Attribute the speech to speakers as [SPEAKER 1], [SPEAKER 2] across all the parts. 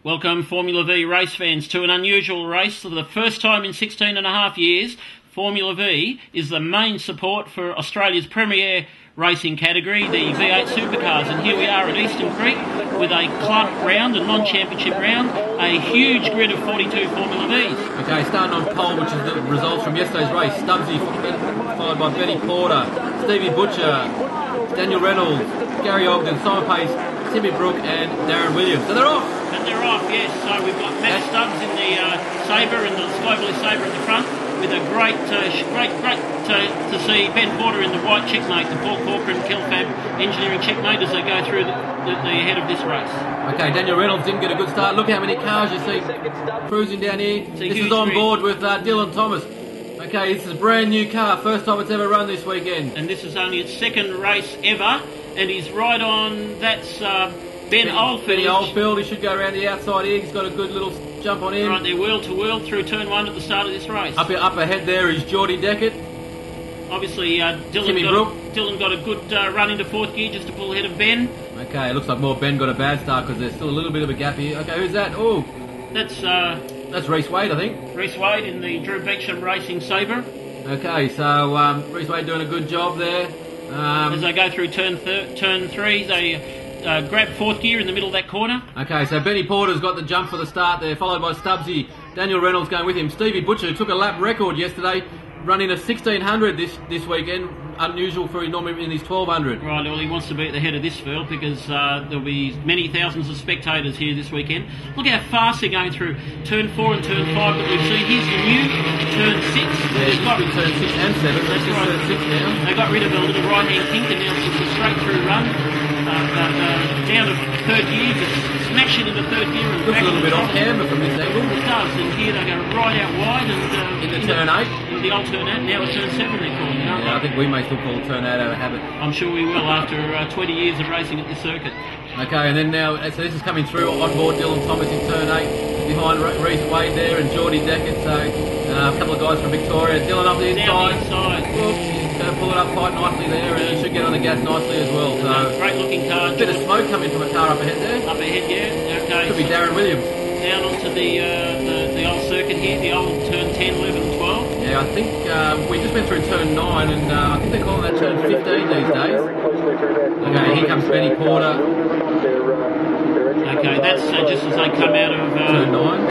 [SPEAKER 1] Welcome, Formula V race fans, to an unusual race. For the first time in 16 and a half years, Formula V is the main support for Australia's premier racing category, the V8 supercars. And here we are at Eastern Creek with a club round, a non-championship round, a huge grid of 42 Formula Vs.
[SPEAKER 2] Okay, starting on pole, which is the results from yesterday's race. Stubbsy, followed by Benny Porter, Stevie Butcher, Daniel Reynolds, Gary Ogden, Simon Pace, Timmy Brook and Darren Williams. So they're off!
[SPEAKER 1] And they're off, yes. So we've got Matt Stubbs in the Sabre and the Skyblue Sabre at the front, with a great to see Ben Porter in the white checkmate, the Paul Corcoran Kilfab engineering checkmate as they go through the head of this race.
[SPEAKER 2] Okay, Daniel Reynolds didn't get a good start. Look how many cars you see cruising down here. This is on board with Dylan Thomas. Okay, this is a brand new car, first time it's ever run this weekend.
[SPEAKER 1] And this is only its second race ever, and he's right on, that's Ben Oldfield.
[SPEAKER 2] Benny Oldfield, he should go around the outside here. He's got a good little jump on him.
[SPEAKER 1] Right, they're wheel to wheel through turn one at the start of this race.
[SPEAKER 2] Up ahead there is Geordie Deckett.
[SPEAKER 1] Obviously, Dylan got a good run into fourth gear just to pull ahead of Ben.
[SPEAKER 2] Okay, it looks like more Ben got a bad start because there's still a little bit of a gap here. Okay, who's that? Oh,
[SPEAKER 1] that's
[SPEAKER 2] Reece Wade, I think.
[SPEAKER 1] Reece Wade in the Drew Beecham Racing Sabre.
[SPEAKER 2] Okay, so Reece Wade doing a good job there.
[SPEAKER 1] As they go through turn three, they grab fourth gear in the middle of that corner.
[SPEAKER 2] Okay, so Benny Porter's got the jump for the start there, followed by Stubbsy. Daniel Reynolds going with him. Stevie Butcher took a lap record yesterday, running a 1600 this weekend. Unusual for him, normally in his 1200.
[SPEAKER 1] Right, well, he wants to be at the head of this field because there'll be many thousands of spectators here this weekend. Look how fast they're going through turn 4 and turn 5 that we've seen. Here's the new turn 6.
[SPEAKER 2] Yeah, it's got turn 6 and 7. That's right. Turn 6 now.
[SPEAKER 1] They got rid of a little right-hand kink and now it's a straight-through run. Down to third gear, just smash it into third gear. And
[SPEAKER 2] looks a little bit off camber from this angle.
[SPEAKER 1] It does, and here they go right out wide and
[SPEAKER 2] into turn 8.
[SPEAKER 1] The old turn 8, now it's turn 7 they're calling it.
[SPEAKER 2] Yeah, I think we may still call turn 8 out of habit.
[SPEAKER 1] I'm sure we will after 20 years of racing at this circuit.
[SPEAKER 2] Okay, and then now, so this is coming through on board Dylan Thomas in turn 8, behind Reece Wade there and Geordie Deckett, so a couple of guys from Victoria. Dylan up the inside.
[SPEAKER 1] Down the inside.
[SPEAKER 2] Whoops, he's going to pull it up quite nicely there, and he should get on the gas nicely as well. So
[SPEAKER 1] great looking car.
[SPEAKER 2] A bit of smoke coming from a car up ahead there.
[SPEAKER 1] Up ahead, yeah. Okay.
[SPEAKER 2] Could be Darren Williams.
[SPEAKER 1] Down onto the old circuit here, the old turn 10, 11 and 12.
[SPEAKER 2] Yeah, I think we just went through turn 9 and I think they're calling that turn 15 these days. Okay, here comes Benny Porter.
[SPEAKER 1] Okay, that's just as they come out of
[SPEAKER 2] turn 9.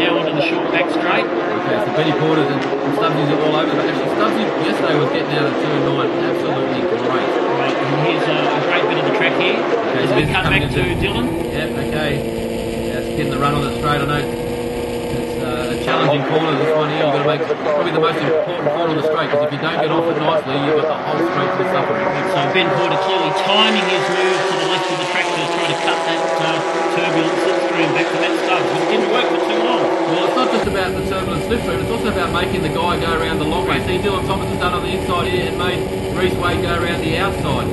[SPEAKER 1] Now onto the short back straight.
[SPEAKER 2] Okay, so Benny Porter and Stubbsy's are all over. But actually, Stubbsy yesterday was getting out of turn 9 absolutely great.
[SPEAKER 1] Right, and here's a great bit of the track here.
[SPEAKER 2] Okay,
[SPEAKER 1] as we cut back to Dylan.
[SPEAKER 2] Yep, okay. That's getting the run on the straight. I know it's a challenging corner, this one here. You've got to make probably the most important corner on the straight, because if you don't get off it nicely, you've got the whole straight to suffer.
[SPEAKER 1] So Ben Porter clearly timing his move to the left of the track to try to cut that turbulent slipstream back to that Stubbs, but it didn't work for too long.
[SPEAKER 2] Well, it's not just about the turbulent slipstream, it's also about making the guy go around the long way. See, Dylan Thomas has done on the inside here and made Reece Wade go around the outside.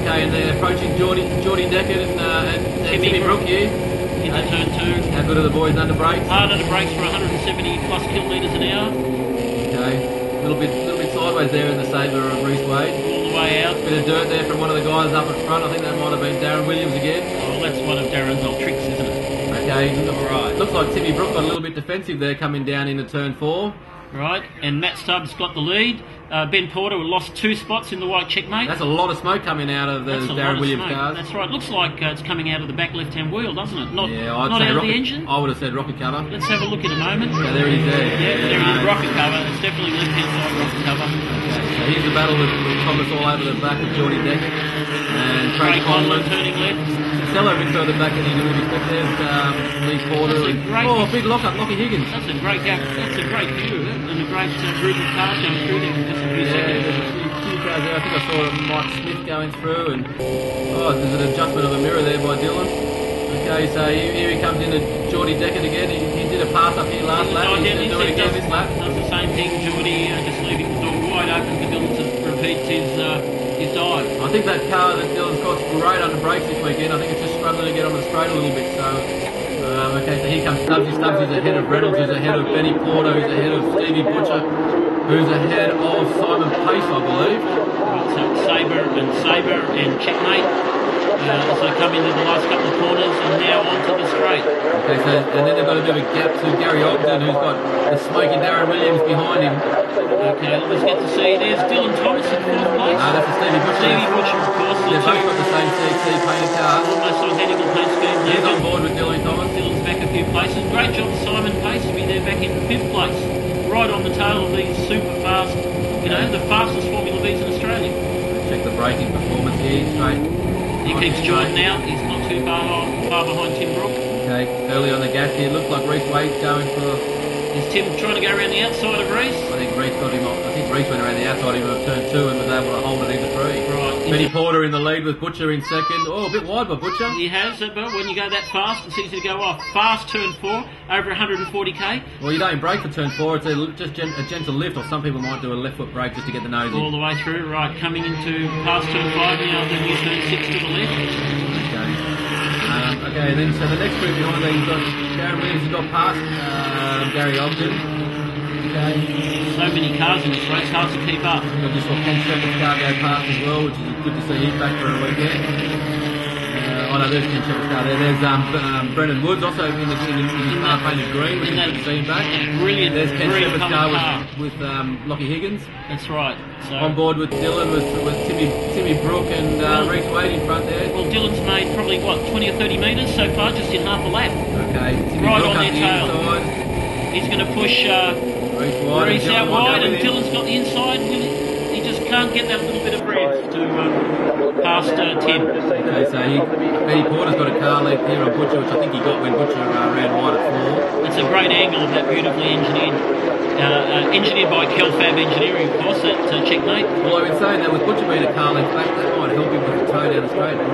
[SPEAKER 2] Okay, and they're approaching Geordie Deckett and Timmy Brook here.
[SPEAKER 1] Into turn 2.
[SPEAKER 2] How good are the boys under brakes?
[SPEAKER 1] Hard under brakes for 170 plus kilometres an hour.
[SPEAKER 2] Okay, a little bit sideways there in the Sabre of Reece Wade.
[SPEAKER 1] All the way out.
[SPEAKER 2] Bit of dirt there from one of the guys up at front. I think that might have been Darren Williams again.
[SPEAKER 1] Oh, that's one of Darren's old tricks, isn't it?
[SPEAKER 2] Okay, alright. Looks like Timmy Brook got a little bit defensive there coming down into turn 4.
[SPEAKER 1] Right, and Matt Stubbs got the lead. Ben Porter lost 2 spots in the white checkmate.
[SPEAKER 2] That's a lot of smoke coming out of the Darren Williams cars.
[SPEAKER 1] That's right. Looks like it's coming out of the back left-hand wheel, doesn't it? Not
[SPEAKER 2] out
[SPEAKER 1] of the engine.
[SPEAKER 2] I would have said rocket cover.
[SPEAKER 1] Let's have a look in a moment.
[SPEAKER 2] Okay, there he is there.
[SPEAKER 1] Yeah, there he is, rocket cover. It's definitely left-hand side rocket cover.
[SPEAKER 2] Okay, so here's the battle with Thomas all over the back of Geordie Deckett. And Craig Conlon
[SPEAKER 1] turning left.
[SPEAKER 2] Stella a bit further back than he would expect. There's Lee Porter. Big lock-up, Lockie Higgins.
[SPEAKER 1] That's a great gap. That's a great view, and a great group of cars going through there in just a few seconds.
[SPEAKER 2] Few cars there. I think I saw Mike Smith going through, and there's an adjustment of the mirror there by Dylan. Okay, so here he comes into Geordie Deckett again. He did a pass up here last lap. He's going to do it again this lap.
[SPEAKER 1] Does the same thing, Geordie, just leaving the door wide open for Dylan to repeat his dive.
[SPEAKER 2] I think that car that Dylan's got's great under brakes this weekend. I think it's just struggling to get on the straight a little bit. So, okay, so here comes Stubbsy. Stubbsy's ahead of Reynolds, who's ahead of Benny Porter, who's ahead of Stevie Butcher, who's ahead of Simon Pace, I believe.
[SPEAKER 1] Right, so Sabre and checkmate. As they come into the last couple of corners and now onto the straight. straight.
[SPEAKER 2] Okay, so and then they've got a bit of a gap to Gary Ogden, who's got the smoky Darren Williams behind him.
[SPEAKER 1] Okay, let's get to see. There's Dylan Thomas in 4th place.
[SPEAKER 2] No, that's a Stevie Butcher.
[SPEAKER 1] Stevie Butcher, of course.
[SPEAKER 2] They've both got the same CC painted car.
[SPEAKER 1] Almost identical paint scheme.
[SPEAKER 2] He's on board with Dylan Thomas.
[SPEAKER 1] Dylan's back a few places. Great job, Simon Paceby. They're back in 5th place. Right on the tail of these super fast, the fastest Formula Vs in Australia.
[SPEAKER 2] Check the braking performance here, straight.
[SPEAKER 1] He keeps joining out. He's not too far behind Tim Brook.
[SPEAKER 2] Okay, early on the gas here. Looks like Reece Wade's going for...
[SPEAKER 1] Is Tim trying to go around the outside of Reece?
[SPEAKER 2] I think Reece got him off. I think Reece went around the outside of him of turn 2 and was able to hold it into 3.
[SPEAKER 1] Right.
[SPEAKER 2] Benny Porter in the lead with Butcher in second. Oh, a bit wide by Butcher.
[SPEAKER 1] He has, but when you go that fast, it's easy to go off. Fast turn 4, over 140k.
[SPEAKER 2] Well, you don't brake for turn 4. It's just a gentle lift, or some people might do a left foot brake just to get the nose in.
[SPEAKER 1] All the way through. Right, coming into past turn 5 now, then you turn 6 to the left.
[SPEAKER 2] Okay, and then so the next group behind there, you've got Darren Williams, you've got past Gary Ogden. Okay.
[SPEAKER 1] So many cars in this race, hard to keep up.
[SPEAKER 2] I just saw Ken Shepherd's car go past as well, which is good to see. He's back for a weekend. Oh no, there's Ken Shepherd's car there. There's Brendan Woods also in his car painted green, which is good to see him back.
[SPEAKER 1] Brilliant.
[SPEAKER 2] There's Ken Shepherd's car
[SPEAKER 1] car
[SPEAKER 2] with Lockie Higgins.
[SPEAKER 1] That's right. So
[SPEAKER 2] on board with Dylan, with Timmy Brook and Reece Wade in front there.
[SPEAKER 1] Well, Dylan's made probably, 20 or 30 metres so far, just in half a lap.
[SPEAKER 2] Okay, Timmy
[SPEAKER 1] right
[SPEAKER 2] Brook
[SPEAKER 1] on
[SPEAKER 2] up
[SPEAKER 1] their tail.
[SPEAKER 2] Inside.
[SPEAKER 1] He's going to push Reece out wide, and Dylan's got the inside. He just can't get that little bit of breath to past Tim.
[SPEAKER 2] Okay, so Benny Porter's got a car left here on Butcher, which I think he got when Butcher ran wide at 4.
[SPEAKER 1] It's a great angle of that beautifully engineered. Engineered by Kelfab Engineering, of course, at Checkmate.
[SPEAKER 2] Well, I've been saying that with Butcher being a car length back, that might help him with the toe down the straight and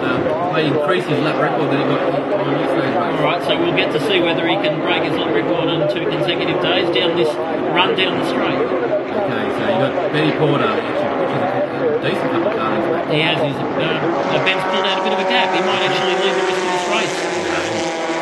[SPEAKER 2] may increase his lap record that he got on yesterday's race.
[SPEAKER 1] Alright, so we'll get to see whether he can break his lap record on 2 consecutive days down this run down the straight.
[SPEAKER 2] Okay, so you've got Benny Porter, which is a decent couple of car lengths back.
[SPEAKER 1] He has. Ben's pulled out a bit of a gap. He might actually lead the rest of this race.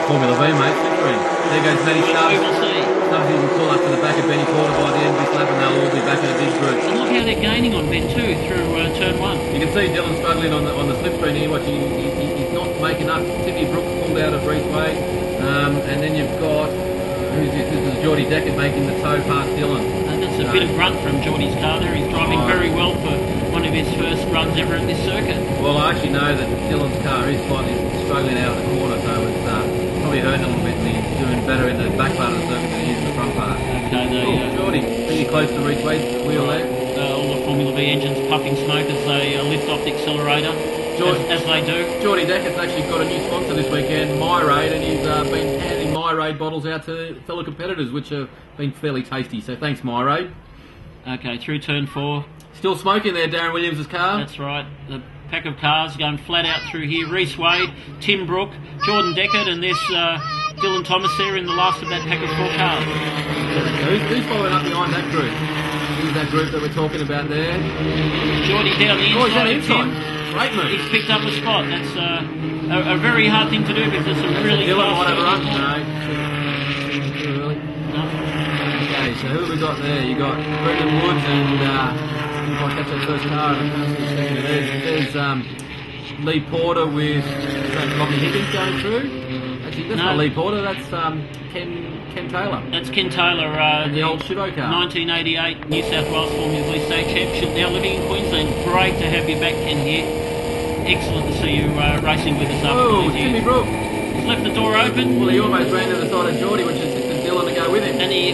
[SPEAKER 2] Formula V, mate, victory. There goes Matty Stubbs.
[SPEAKER 1] We will see.
[SPEAKER 2] Stubbs will pull up to the back of Benny Porter by the end of this lap, and they'll all be back in a big group.
[SPEAKER 1] And look how they're gaining on Ben too through turn 1.
[SPEAKER 2] You can see Dylan struggling on the slipstream here. He's not making up. Timmy Brook pulled out of Reece Wade, and then you've got who's this? This is Geordie Deckard making the toe past Dylan.
[SPEAKER 1] And that's a bit of grunt from Geordie's car there. He's driving very well for one of his first runs ever at this circuit.
[SPEAKER 2] Well, I actually know that Dylan's car is slightly struggling out of the corner, so it's probably hurting a little bit. And he's doing better in the back part of the circuit than he is in the front part.
[SPEAKER 1] Okay,
[SPEAKER 2] Geordie, pretty close to Reece Wade's wheel there.
[SPEAKER 1] All the Formula V engines puffing smoke as they lift off the accelerator, as they do.
[SPEAKER 2] Geordie Deckard's actually got a new sponsor this weekend, MyRaid, and he's been handing MyRaid bottles out to fellow competitors, which have been fairly tasty. So thanks, MyRaid.
[SPEAKER 1] Okay, through turn 4.
[SPEAKER 2] Still smoking there, Darren Williams' car.
[SPEAKER 1] That's right. The pack of cars going flat out through here. Reece Wade, Tim Brook, Jordan Deckard, and this Dylan Thomas there in the last of that pack of 4 cars.
[SPEAKER 2] Who's following up behind that group? Who's that group that we're talking about there?
[SPEAKER 1] Geordie down the inside.
[SPEAKER 2] Oh, he's on the inside. Great move.
[SPEAKER 1] He's picked up a spot. That's a very hard thing to do because it's a really
[SPEAKER 2] Dylan
[SPEAKER 1] fast
[SPEAKER 2] might have a run.
[SPEAKER 1] No.
[SPEAKER 2] No. Okay, so who have we got there? You got Brendan Woods and if I catch that first car, there's Lee Porter with Lockie Higgins going through. Actually, that's not Lee Porter. That's Ken Taylor.
[SPEAKER 1] That's Ken Taylor.
[SPEAKER 2] The old Shivo car.
[SPEAKER 1] 1988 New South Wales Formula V State Championship. Now living in Queensland. Great to have you back, Ken, here. Excellent to see you racing with us
[SPEAKER 2] Oh, Timmy Brook.
[SPEAKER 1] He's left the door open.
[SPEAKER 2] Well, he almost ran to the side of Geordie, which is Dylan to go with him.
[SPEAKER 1] And he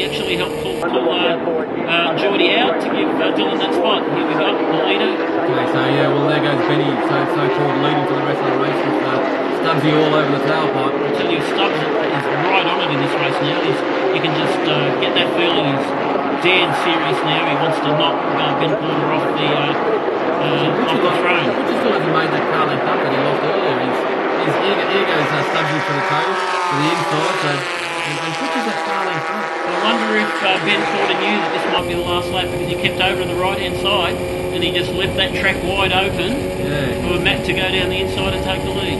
[SPEAKER 1] actually helped pull Geordie out to give Dylan that spot. Here we got the leader.
[SPEAKER 2] Okay, so there goes Benny, so-called leading to the rest of the race with Stubbsy all over the tailpipe.
[SPEAKER 1] I tell you, Stubbs is right on it in this race now. You can just get that feeling he's dead serious now. He wants to knock Ben Porter off the throne.
[SPEAKER 2] Butcher still hasn't made that car length up that he lost earlier. He's eager as Stubbsy for the toe, for the inside, and Butcher's that car length up.
[SPEAKER 1] I wonder if Ben Porter knew that this might be the last lap because he kept over on the right-hand side and he just left that track wide open for Matt to go down the inside and take the lead.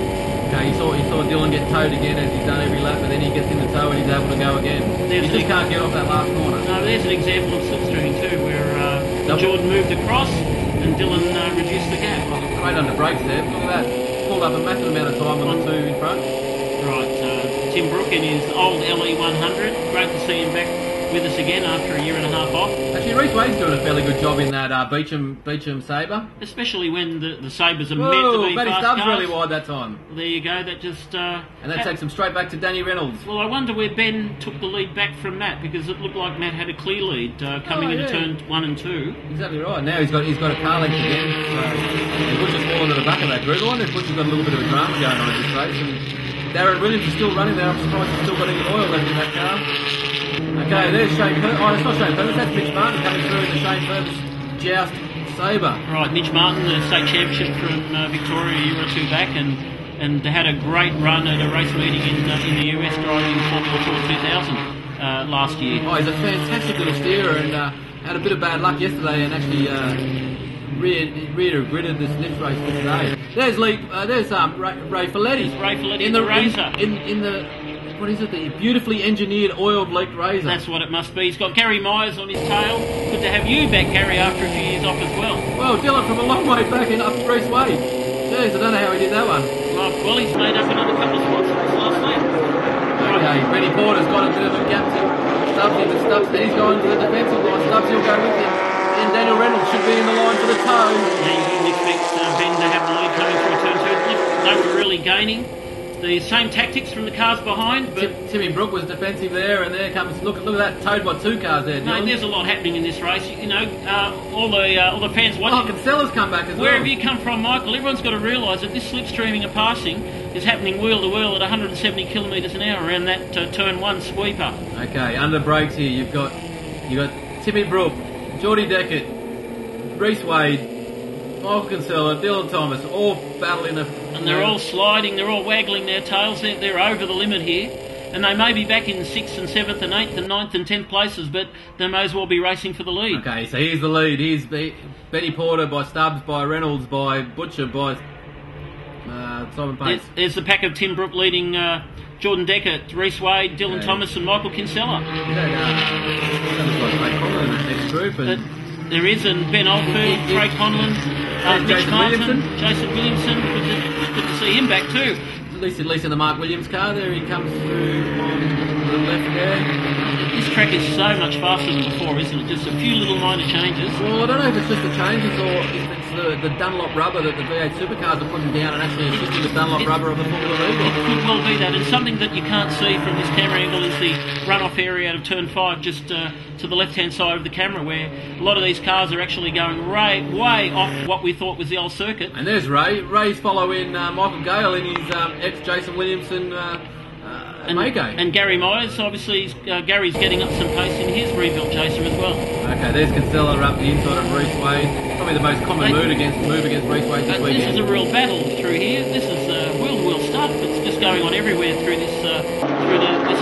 [SPEAKER 2] Okay, he saw Dylan get towed again as he's done every lap, and then he gets in the tow and he's able to go again. He just can't get off that last corner.
[SPEAKER 1] No, there's an example of slipstreaming too, where Jordan moved across and Dylan reduced the gap.
[SPEAKER 2] Great under brakes there. Look at that. Pulled up a massive amount of time on the 2 in front.
[SPEAKER 1] Right, Tim Brooke in his old LE 100. Great to see him back with us again after a year and a half off.
[SPEAKER 2] Actually, Reece Wade's doing a fairly good job in that Beecham Sabre.
[SPEAKER 1] Especially when the Sabres are meant to be
[SPEAKER 2] Benny
[SPEAKER 1] fast
[SPEAKER 2] Stubbs
[SPEAKER 1] cars.
[SPEAKER 2] really wide that time.
[SPEAKER 1] There you go, that just...
[SPEAKER 2] and that takes him straight back to Danny Reynolds.
[SPEAKER 1] Well, I wonder where Ben took the lead back from Matt, because it looked like Matt had a clear lead coming into turn 1 and 2.
[SPEAKER 2] Exactly right. Now he's got a car length again. So Butcher's fallen to the back of that group. I wonder if Butcher's got a little bit of a drama going on in this race. And Darren Williams is still running there. I'm surprised he's still got any oil left in that car. Okay, there's Shane Purvis. Oh, it's not Shane Purvis, that's Mitch Martin coming through in the Shane Purvis Joust Sabre.
[SPEAKER 1] Right, Mitch Martin, the state championship from Victoria a year or two back, and had a great run at a race meeting in the US driving Formula Tour 2000 last year.
[SPEAKER 2] Oh, he's a fantastic little steerer and had a bit of bad luck yesterday and actually really regretted this next race for today. There's Ray Folletti.
[SPEAKER 1] Ray Folletti in the Razor.
[SPEAKER 2] In the what is it? The beautifully engineered oiled leaked Razor.
[SPEAKER 1] That's what it must be. He's got Gary Myers on his tail. Good to have you back, Gary, after a few years off as well.
[SPEAKER 2] Well, Dylan from a long way back in up Reece Wade. Jeez, I don't know how he did that one.
[SPEAKER 1] Well, he's made up another couple of spots in this last lap.
[SPEAKER 2] Okay, Benny Porter's got a bit of a gap to Stubbsy, but Stubbs, he's going to the defensive line. Stubbsy will go with him. And Daniel Reynolds should be in the line for the toe.
[SPEAKER 1] Now you didn't expect Ben to have the lead coming through turn 2. They were really gaining. The same tactics from the cars behind, but
[SPEAKER 2] Timmy Brooke was defensive there, and there comes look at that towed by 2 cars there.
[SPEAKER 1] No, there's a lot happening in this race. You know, all the fans watching.
[SPEAKER 2] Oh, Kinsella's come back as well.
[SPEAKER 1] Where have you come from, Michael? Everyone's got to realise that this slipstreaming and passing is happening wheel to wheel at 170 kilometres an hour around that turn 1 sweeper.
[SPEAKER 2] Okay, under brakes here, you've got Timmy Brooke, Geordie Deckett, Reece Wade, Michael Kinsella, Dylan Thomas, all battling
[SPEAKER 1] and they're all sliding, they're all waggling their tails, they're over the limit here. And they may be back in 6th and 7th and 8th and 9th and 10th places, but they may as well be racing for the lead.
[SPEAKER 2] Okay, so here's the lead. Here's Benny Porter by Stubbs, by Reynolds, by Butcher, by Simon Pace.
[SPEAKER 1] There's the pack of Tim Brooke leading Jordan Deckett, Reece Wade, Dylan Thomas and Michael Kinsella. There is, and Ben Oldfield, Craig Conlon, Mitch Martin, Jason Williamson. Good to see him back too.
[SPEAKER 2] At least in the Mark Williams car there, he comes through on the left there.
[SPEAKER 1] This track is so much faster than before, isn't it? Just a few little minor changes.
[SPEAKER 2] Well, I don't know if it's just the changes or if it's the Dunlop rubber that the V8 supercars are putting down and actually assisting the Dunlop rubber of the Formula E.
[SPEAKER 1] It could well be that. And something that you can't see from this camera angle is the runoff area out of turn 5, just to the left-hand side of the camera, where a lot of these cars are actually going way off what we thought was the old circuit.
[SPEAKER 2] And there's Ray. Ray's following Michael Gale in his ex-Jason Williamson
[SPEAKER 1] and Gary Myers, obviously, Gary's getting up some pace in his rebuilt chaser as well.
[SPEAKER 2] Okay, there's Kinsella up the inside of Reece Wade. Probably the most common move against Reece Wade this weekend.
[SPEAKER 1] This is a real battle through here. This is wheel-to-wheel stuff. It's just going on everywhere through this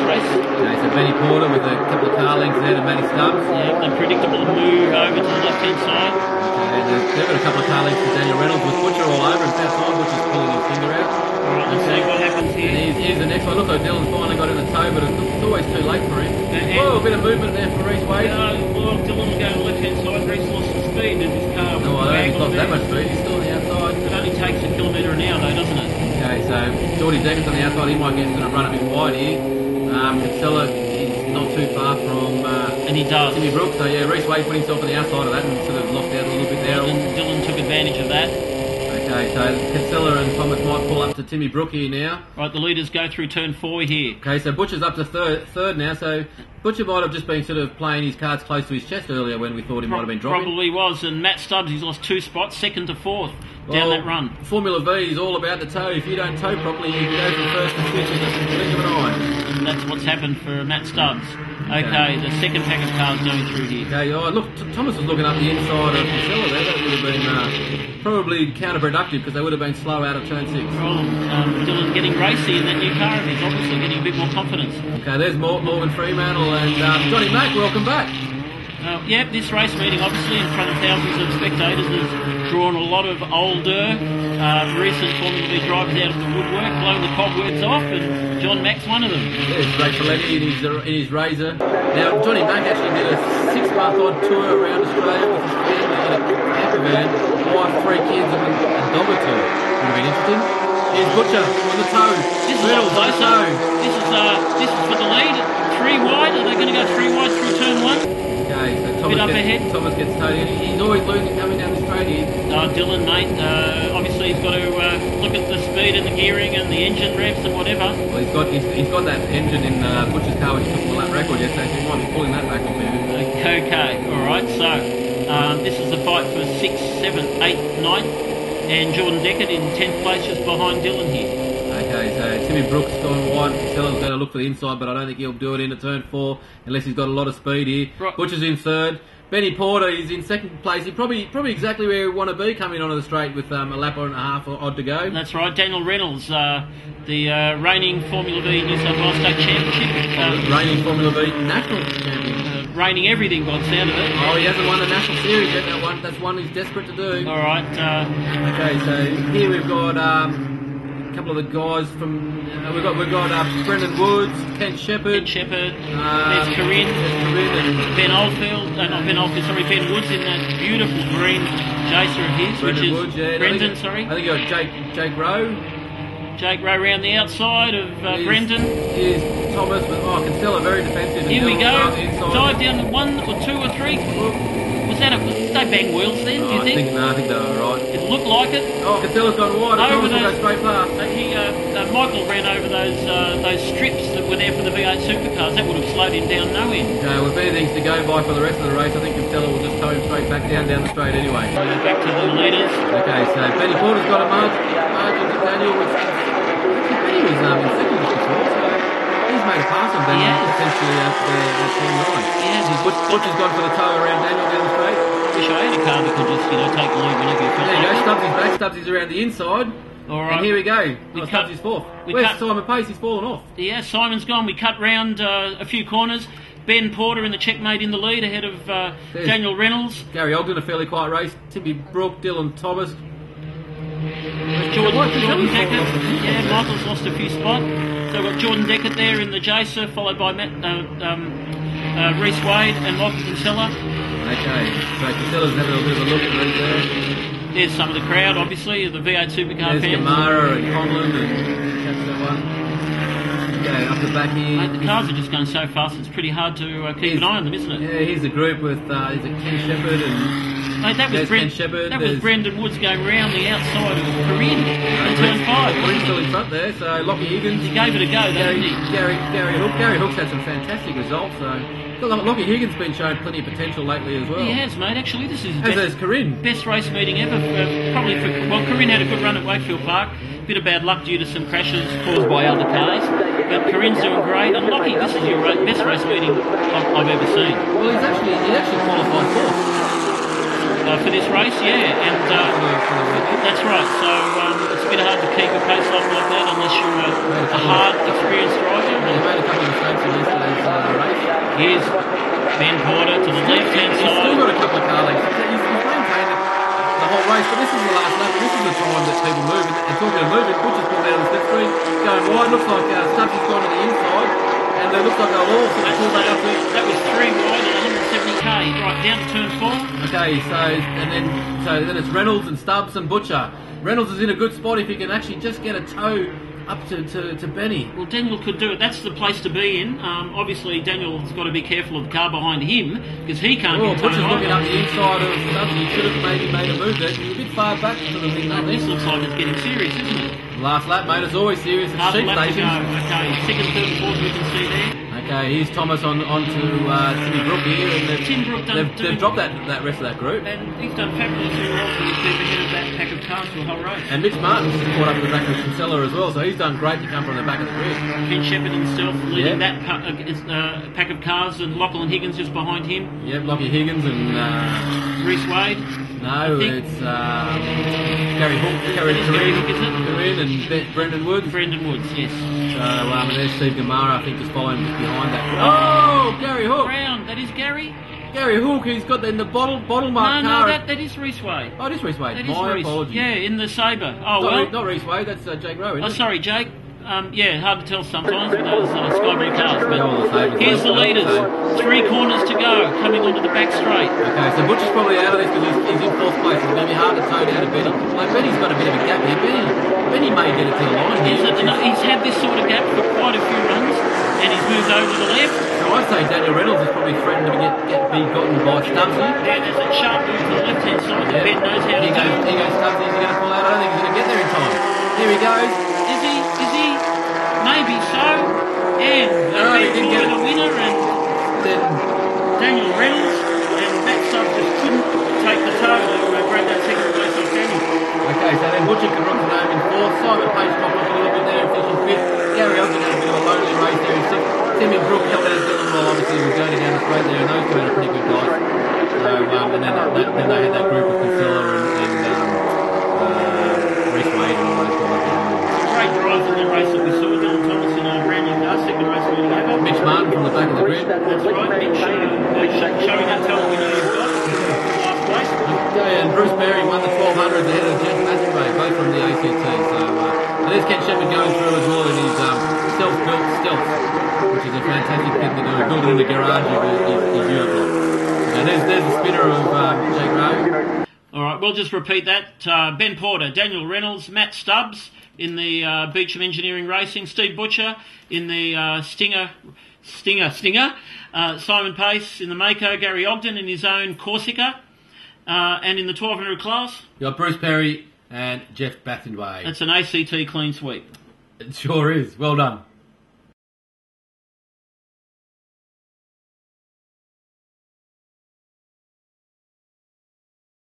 [SPEAKER 1] race.
[SPEAKER 2] Okay, so Benny Porter with a couple of car lengths there to Matty Stubbs.
[SPEAKER 1] Yeah, the predictable move over to the left-hand side.
[SPEAKER 2] Okay, they've got a couple of car lengths to Daniel Reynolds with Butcher all over him. That's on, Butcher's pulling his finger out.
[SPEAKER 1] Alright, let's see what happens here.
[SPEAKER 2] And here's the next one. Look, Dylan's finally got in the toe, but it's always too late for him. Whoa, a bit of movement there for Reece Wade.
[SPEAKER 1] Well, Dylan will go to the left-hand side. Reece lost some speed in his car.
[SPEAKER 2] No, I don't think he's lost that much speed. He's still on the outside.
[SPEAKER 1] It only takes a kilometre an hour, though, doesn't it?
[SPEAKER 2] Okay, so Geordie Decker's on the outside. He might get into the run a bit wide here. Kinsella is not too far from
[SPEAKER 1] and he does.
[SPEAKER 2] Timmy Brooks. So yeah, Reece Wade put himself on the outside of that and sort of locked out a little bit there.
[SPEAKER 1] Dylan took advantage of that.
[SPEAKER 2] Okay, so Kinsella and Thomas might pull up to Timmy Brooke here now.
[SPEAKER 1] Right, the leaders go through turn 4 here.
[SPEAKER 2] Okay, so Butcher's up to third now, so Butcher might have just been sort of playing his cards close to his chest earlier when we thought he might have been dropping.
[SPEAKER 1] Probably was, and Matt Stubbs, he's lost 2 spots, 2nd to 4th down that run.
[SPEAKER 2] Formula V is all about the toe. If you don't toe properly, you can go from first to 5th in the blink of an eye.
[SPEAKER 1] And that's what's happened for Matt Stubbs. Okay, the second pack of cars going through here.
[SPEAKER 2] Okay, look, Thomas was looking up the inside of Kinsella there. That would have been probably counterproductive because they would have been slow out of turn 6.
[SPEAKER 1] Well, Dylan getting racy in that new car, and he's obviously getting a bit more confidence.
[SPEAKER 2] Okay, there's Morgan Fremantle and Johnny Mack, welcome back.
[SPEAKER 1] This race meeting, obviously, in front of thousands of spectators, has drawn a lot of older, recent Formula V drivers out of the woodwork, blowing the cobwebs off, and John Mack's one of them.
[SPEAKER 2] There's Ray Folletti in his Razor. Now, Johnny Mack actually did a 6-month-odd tour around Australia with his family in a camper van, wife, 3 kids, and a dog or 2. Would have been interesting. Here's Butcher on the toe.
[SPEAKER 1] This is a lot closer. This is This is for the lead. 3 wide. Are they going to go 3 wide through turn 1?
[SPEAKER 2] Okay, so
[SPEAKER 1] Bit up ahead.
[SPEAKER 2] Thomas gets towed in. He's always losing coming down the straight here.
[SPEAKER 1] Dylan, mate, obviously he's got to look at the speed and the gearing and the engine revs and whatever.
[SPEAKER 2] Well, he's got that engine in Butcher's car which took him a lap record yesterday, so he might be pulling that back off him.
[SPEAKER 1] Okay, alright, so this is the fight for 6, 7, 8, 9, and Jordan Deckard in 10th place just behind Dylan here.
[SPEAKER 2] Okay, so Timmy Brooks gone wide. Stella's going to look for the inside, but I don't think he'll do it into turn 4 unless he's got a lot of speed here.
[SPEAKER 1] Right.
[SPEAKER 2] Butcher's in 3rd. Benny Porter is in 2nd place. He's probably exactly where we want to be coming onto the straight with a lap and a half odd to go.
[SPEAKER 1] That's right. Daniel Reynolds, the reigning Formula V New South Wales State Championship.
[SPEAKER 2] Reigning Formula V National Champion.
[SPEAKER 1] Reigning everything by the sound of it.
[SPEAKER 2] Oh, he hasn't won the National Series yet. That's one he's desperate to do.
[SPEAKER 1] Alright.
[SPEAKER 2] Okay, so here we've got a couple of the guys from... we've got Brendan Woods, Kent Shepherd. There's
[SPEAKER 1] Corinne and Ben Oldfield. Not Ben Oldfield, sorry, Ben Woods in that beautiful green Jacer of his,
[SPEAKER 2] Brendan
[SPEAKER 1] which is
[SPEAKER 2] Woods, yeah.
[SPEAKER 1] Brendan,
[SPEAKER 2] I think you got Jake Rowe.
[SPEAKER 1] Jake Rowe around the outside of Brendan.
[SPEAKER 2] Here's Thomas, but Kinsella very defensive.
[SPEAKER 1] Here we go. Dive down to 1 or 2 or 3. Was that did they bang wheels then, do you think?
[SPEAKER 2] I think they were right.
[SPEAKER 1] It looked like it.
[SPEAKER 2] Oh, Kinsella's gone wide. Thomas will go straight past.
[SPEAKER 1] Michael ran over those strips that were there for the V8 supercars. That would have slowed him down no end.
[SPEAKER 2] Okay, well, if anything's to go by for the rest of the race, I think Kinsella will just tow him straight back down the straight anyway.
[SPEAKER 1] Back to the leaders.
[SPEAKER 2] Okay, so Benny Porter's got a margin to Daniel, which Benny was in 2nd before, so he's made a pass on Daniel potentially at turn 9.
[SPEAKER 1] Yeah,
[SPEAKER 2] Butcher's gone for the tow around Daniel down the straight.
[SPEAKER 1] Wish I had a car that could just, take the lead whenever you felt
[SPEAKER 2] There you
[SPEAKER 1] like
[SPEAKER 2] go,
[SPEAKER 1] it.
[SPEAKER 2] Stubbsy's back, Stubbsy's around the inside.
[SPEAKER 1] All right.
[SPEAKER 2] And here we go.
[SPEAKER 1] We
[SPEAKER 2] Stubbsy's 4th. Where's Simon Pace? He's fallen off.
[SPEAKER 1] Yeah, Simon's gone. We cut round a few corners. Ben Porter in the checkmate in the lead ahead of Daniel Reynolds.
[SPEAKER 2] Gary Ogden, a fairly quiet race. Timmy Brook, Dylan Thomas.
[SPEAKER 1] Jordan Deckard. Yeah, Michael's lost a few spots. So we've got Jordan Deckard there in the Jacer, followed by Reece Wade and Michael Kinsella.
[SPEAKER 2] Okay, so Kinsella's having a bit of a look at these there.
[SPEAKER 1] There's some of the crowd, obviously, of the V8 supercar
[SPEAKER 2] There's
[SPEAKER 1] fans.
[SPEAKER 2] Gamara and Conlon and catch that one. Okay, up the back here.
[SPEAKER 1] Mate, the cars are just going so fast, it's pretty hard to keep an eye on them, isn't it?
[SPEAKER 2] Yeah, here's the group with Ken Shepherd and...
[SPEAKER 1] Mate, that was Brendan Woods going round the outside of Corinne in turn 5.
[SPEAKER 2] Corinne's still in front there, so Lockie Higgins.
[SPEAKER 1] He gave it a go, didn't he?
[SPEAKER 2] Gary Hook's had some fantastic results, so... Lockie Higgins been showing plenty of potential lately as well.
[SPEAKER 1] He has, mate. Actually, this is
[SPEAKER 2] Corinne.
[SPEAKER 1] Best race meeting ever. Corinne had a good run at Wakefield Park. Bit of bad luck due to some crashes caused by other cars. But Corinne's doing great. And Lockie, this is your best race meeting I've ever seen.
[SPEAKER 2] Well, he actually qualified 4th.
[SPEAKER 1] For this race, yeah, and that's right. So it's a bit hard to keep a pace like that unless you're a hard, experienced driver.
[SPEAKER 2] He made a couple of mistakes in yesterday's race.
[SPEAKER 1] Here's Ben Porter to the left-hand side.
[SPEAKER 2] He's still got a couple of car legs. He's maintained it the whole race, but this is the last lap. This is the time that people move. And talking of moving, Butcher's pulled down the slip street, going wide. Looks like Stubbsy's gone to the inside, and it looks like they'll all sort of pull back up to.
[SPEAKER 1] That was 3 wide at 170k. Right down to turn 4.
[SPEAKER 2] Okay, so then it's Reynolds and Stubbs and Butcher. Reynolds is in a good spot if he can actually just get a tow up to Benny.
[SPEAKER 1] Well, Daniel could do it. That's the place to be in. Obviously, Daniel's got to be careful of the car behind him because he can't get towed.
[SPEAKER 2] Butcher's looking up the inside of Stubbs. He should have maybe made a move there. He's a bit far back for the thing.
[SPEAKER 1] This looks like it's getting serious, isn't it?
[SPEAKER 2] Last lap, mate. It's always serious. It's sheep station.
[SPEAKER 1] Okay, 2nd, 3rd, and 4th we can see there.
[SPEAKER 2] Okay, here's Thomas onto Timmy Brook here, and they've dropped that rest of that group.
[SPEAKER 1] And he's done fabulously well for the ahead of that pack of cars for the whole race.
[SPEAKER 2] And Mitch Martin's caught up to the back of Kinsella as well, so he's done great to come from the back of the grid.
[SPEAKER 1] Ken Shepherd himself leading that pack of cars, and Lachlan Higgins just behind him.
[SPEAKER 2] Yep, Lockie Higgins and
[SPEAKER 1] Reece Wade.
[SPEAKER 2] No, it's Gary Hook. Gary Hook, is it? Corinne and Brendan Woods.
[SPEAKER 1] Brendan Woods, yes.
[SPEAKER 2] So there's Steve Gamara, I think, just following just behind that. Oh, Gary Hook.
[SPEAKER 1] Round. That is Gary.
[SPEAKER 2] Gary Hook, he's got the bottle mark car.
[SPEAKER 1] No, that is Reece Wade.
[SPEAKER 2] Oh, it is Reece Wade.
[SPEAKER 1] That
[SPEAKER 2] My
[SPEAKER 1] is
[SPEAKER 2] apologies.
[SPEAKER 1] Yeah, in the Sabre. Oh,
[SPEAKER 2] not Reece Wade, that's Jake Rowe, isn't it?
[SPEAKER 1] Sorry, Jake. Yeah, hard to tell sometimes with those sky blue cars. But here's the leaders. 3 corners to go, coming onto the back straight.
[SPEAKER 2] Okay, so Butcher's probably out of this because he's in 4th place. It's going to be hard to tow down to Benny. Like, Benny's got a bit of a gap here. Benny may get it to the line here.
[SPEAKER 1] He's had this sort of gap for quite a few runs, and moved over to the left.
[SPEAKER 2] So I'd say Daniel Reynolds is probably threatened to be gotten by Stubbsy.
[SPEAKER 1] Yeah, there's that sharp move to the left-hand side.
[SPEAKER 2] Yeah.
[SPEAKER 1] Ben knows how to do.
[SPEAKER 2] He goes Stubbsy. Is he going to pull out? I don't think he's going to get there in time. Here he goes.
[SPEAKER 1] Is he? Is he? Maybe so. And
[SPEAKER 2] No, he didn't get it.
[SPEAKER 1] the winner, and
[SPEAKER 2] Then
[SPEAKER 1] Daniel Reynolds, and that sub just couldn't take the toe to grab that second place off Daniel.
[SPEAKER 2] okay, so then Butcher can rock the name in fourth. Simon Page dropped off a little bit there and finishing fifth. Gary Ogden had a bit of a lonely race there in sixth. Timmy Brook held out Dylan Roll, obviously was going down the straight there, and those two had a pretty good guys. So and then they had that group of Kinsella and Reece Wade and all those guys.
[SPEAKER 1] Great drive in that race that we saw. Dylan Thomas in a brand new car, second race winning ever.
[SPEAKER 2] Mitch Martin from the back of the grid.
[SPEAKER 1] That's right, Mitch, showing that talent we know you've got. Last place.
[SPEAKER 2] Okay, and Bruce Berry won the 1200 ahead of Jeff Massenbay, both from the ACT. So there's Ken Shepherd going through as well in his self-built Stealth, which is a fantastic thing to do. Build it in the garage of his unit block. And there's the spinner of Jake Rowe.
[SPEAKER 1] All right, we'll just repeat that. Ben Porter, Daniel Reynolds, Matt Stubbs in the Beecham Engineering Racing, Steve Butcher in the Stinger, Simon Pace in the Mako, Gary Ogden in his own Corsica, and in the 1200 class.
[SPEAKER 2] You got Bruce Perry and Jeff Bathindway.
[SPEAKER 1] That's an ACT clean sweep.
[SPEAKER 2] It sure is. Well done.